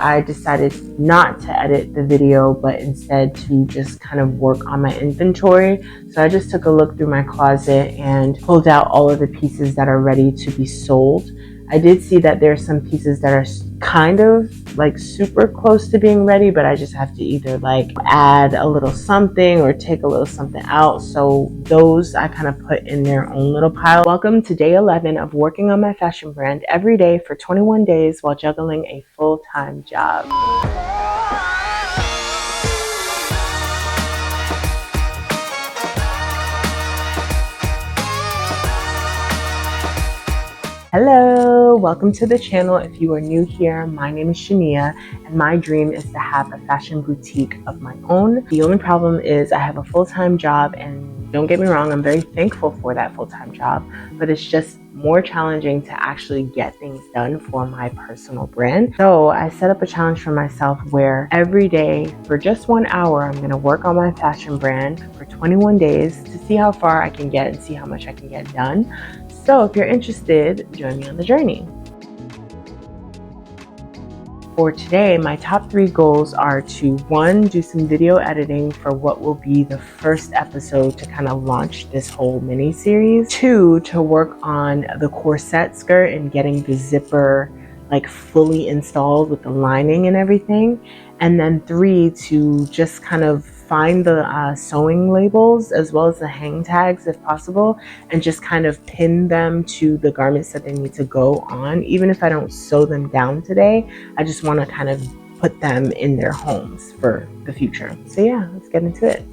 I decided not to edit the video, but instead to just kind of work on my inventory. So I just took a look through my closet and pulled out all of the pieces that are ready to be sold. I did see that there are some pieces that are kind of like super close to being ready, but I just have to either like add a little something or take a little something out. So those I kind of put in their own little pile. Welcome to day 11 of working on my fashion brand every day for 21 days while juggling a full-time job. Hello, welcome to the channel. If you are new here, my name is Shania and my dream is to have a fashion boutique of my own. The only problem is I have a full-time job, and don't get me wrong, I'm very thankful for that full-time job, but it's just more challenging to actually get things done for my personal brand. So I set up a challenge for myself where every day for just 1 hour, I'm going to work on my fashion brand for 21 days to see how far I can get and see how much I can get done. So if you're interested, join me on the journey. For today, my top 3 goals are to 1, do some video editing for what will be the first episode to kind of launch this whole mini series. 2, to work on the corset skirt and getting the zipper like fully installed with the lining and everything. And then 3, to just kind of find the sewing labels as well as the hang tags if possible, and just kind of pin them to the garments that they need to go on. Even if I don't sew them down today, I just want to kind of put them in their homes for the future. So yeah, let's get into it.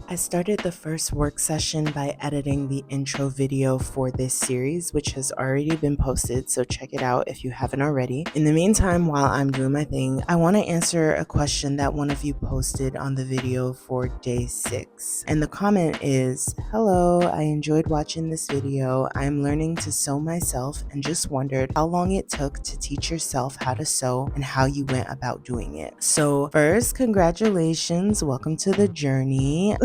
I started the first work session by editing the intro video for this series, which has already been posted, so check it out if you haven't already. In the meantime, while I'm doing my thing, I want to answer a question that one of you posted on the video for day 6. And the comment is, "Hello, I enjoyed watching this video. I'm learning to sew myself and just wondered how long it took to teach yourself how to sew and how you went about doing it." So first, congratulations, welcome to the journey.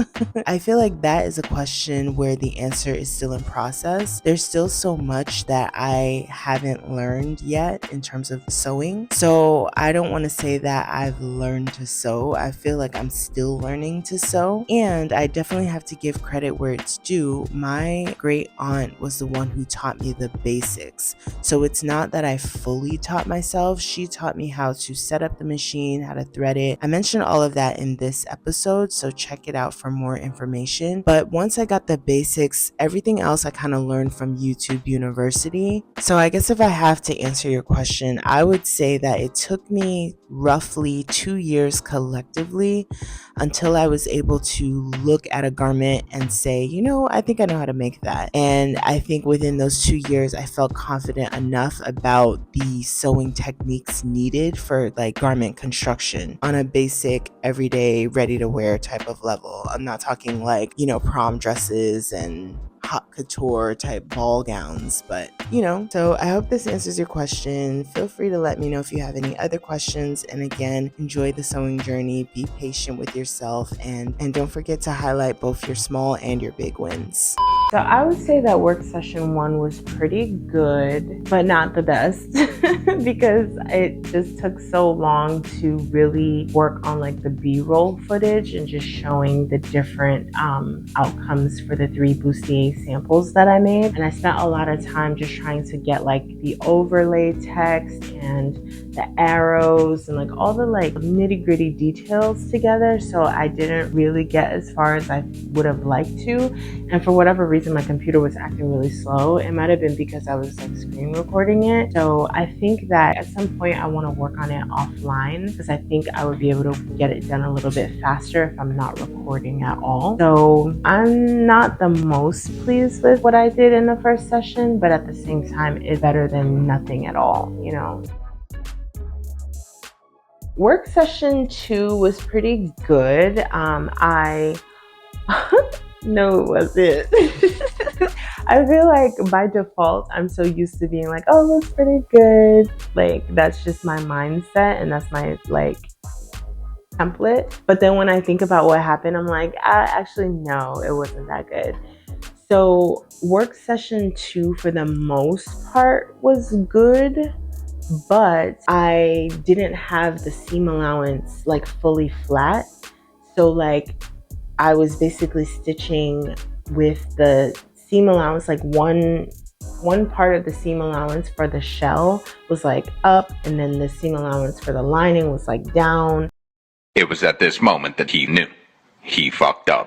I feel like that is a question where the answer is still in process. There's still so much that I haven't learned yet in terms of sewing. So I don't want to say that I've learned to sew. I feel like I'm still learning to sew. And I definitely have to give credit where it's due. My great aunt was the one who taught me the basics. So it's not that I fully taught myself. She taught me how to set up the machine, how to thread it. I mentioned all of that in this episode, so check it out for more information. But once I got the basics, everything else I kind of learned from YouTube University. So I guess if I have to answer your question, I would say that it took me roughly 2 years collectively until I was able to look at a garment and say, you know, I think I know how to make that. And I think within those 2 years, I felt confident enough about the sewing techniques needed for like garment construction on a basic, everyday, ready to wear type of level. I'm not talking like, you know, prom dresses and hot couture type ball gowns, but you know. So I hope this answers your question. Feel free to let me know if you have any other questions, and again, enjoy the sewing journey, be patient with yourself, and don't forget to highlight both your small and your big wins. So I would say that work session 1 was pretty good, but not the best because it just took so long to really work on like the B-roll footage and just showing the different outcomes for the 3 bustier samples that I made. And I spent a lot of time just trying to get like the overlay text and the arrows and like all the like nitty-gritty details together. So I didn't really get as far as I would have liked to. And for whatever reason, my computer was acting really slow. It might have been because I was like screen recording it. So I think that at some point I want to work on it offline, because I think I would be able to get it done a little bit faster if I'm not recording at all. So I'm not the most pleased with what I did in the first session, but at the same time, it's better than nothing at all, you know. Work session 2 was pretty good. No, it wasn't. I feel like by default, I'm so used to being like, oh, that's pretty good. Like, that's just my mindset and that's my like template. But then when I think about what happened, I'm like, actually, no, it wasn't that good. So work session 2 for the most part was good. but I didn't have the seam allowance like fully flat. So like I was basically stitching with the seam allowance, like one part of the seam allowance for the shell was like up, and then the seam allowance for the lining was like down. It was at this moment that he knew. He fucked up.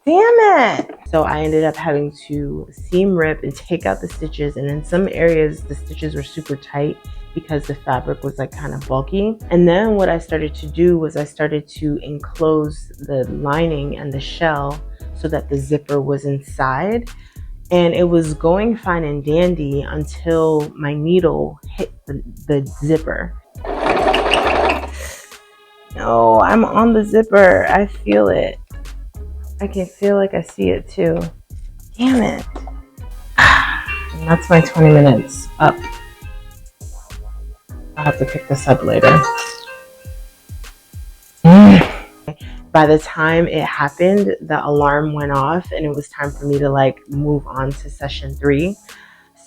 Damn it! So I ended up having to seam rip and take out the stitches, and in some areas the stitches were super tight because the fabric was like kind of bulky. And then what I started to do was I started to enclose the lining and the shell so that the zipper was inside. And it was going fine and dandy until my needle hit the zipper. No, I'm on the zipper. I feel it. I can feel like I see it too. Damn it. And that's my 20 minutes up. I'll have to pick this up later. By the time it happened, the alarm went off and it was time for me to like move on to session 3.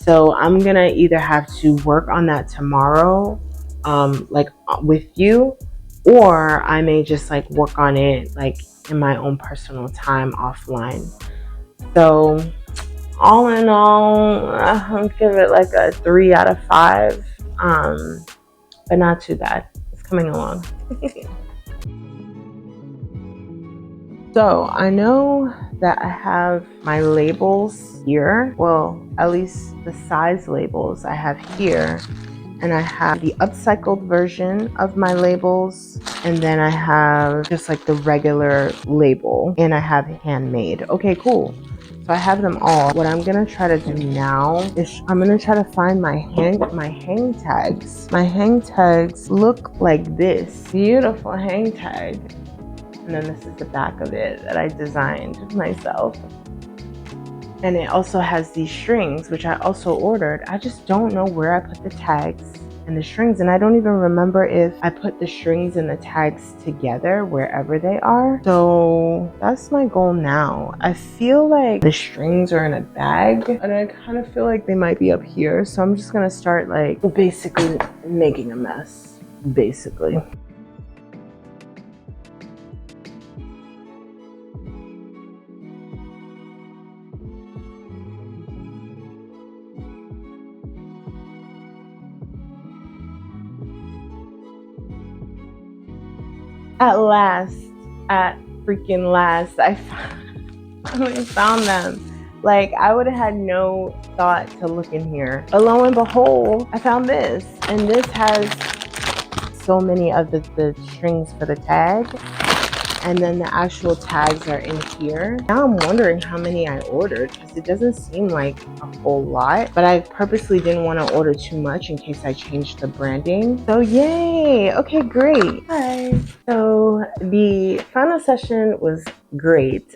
So I'm gonna either have to work on that tomorrow, like with you, or I may just like work on it like in my own personal time offline. So all in all, I'll give it like a 3 out of 5, but not too bad. It's coming along. So I know that I have my labels here. Well, at least the size labels I have here. And I have the upcycled version of my labels. And then I have just like the regular label. And I have handmade. Okay, cool. So I have them all. What I'm gonna try to do now is I'm gonna try to find my hang tags. My hang tags look like this. Beautiful hang tag. And then this is the back of it that I designed myself. And it also has these strings, which I also ordered. I just don't know where I put the tags and the strings. And I don't even remember if I put the strings and the tags together wherever they are. So that's my goal now. I feel like the strings are in a bag and I kind of feel like they might be up here. So I'm just gonna start like basically making a mess, basically. At freaking last, I finally found them. Like, I would have had no thought to look in here. But lo and behold, I found this. And this has so many of the strings for the tag. And then the actual tags are in here. Now I'm wondering how many I ordered because it doesn't seem like a whole lot, but I purposely didn't want to order too much in case I changed the branding. So yay, okay, great. Hi. So the final session was great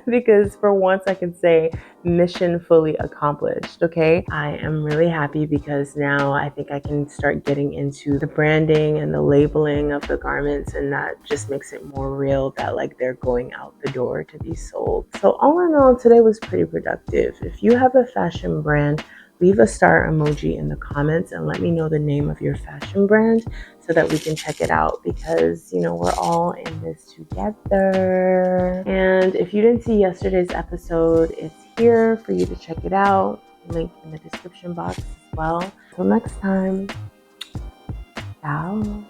because for once I can say mission fully accomplished. Okay, I am really happy because now I think I can start getting into the branding and the labeling of the garments, and that just makes it more real that like they're going out the door to be sold. So all in all, today was pretty productive. If you have a fashion brand, leave a star emoji in the comments and let me know the name of your fashion brand so that we can check it out, because you know we're all in this together. And if you didn't see yesterday's episode, it's here for you to check it out. Link in the description box as well. Until next time, ciao.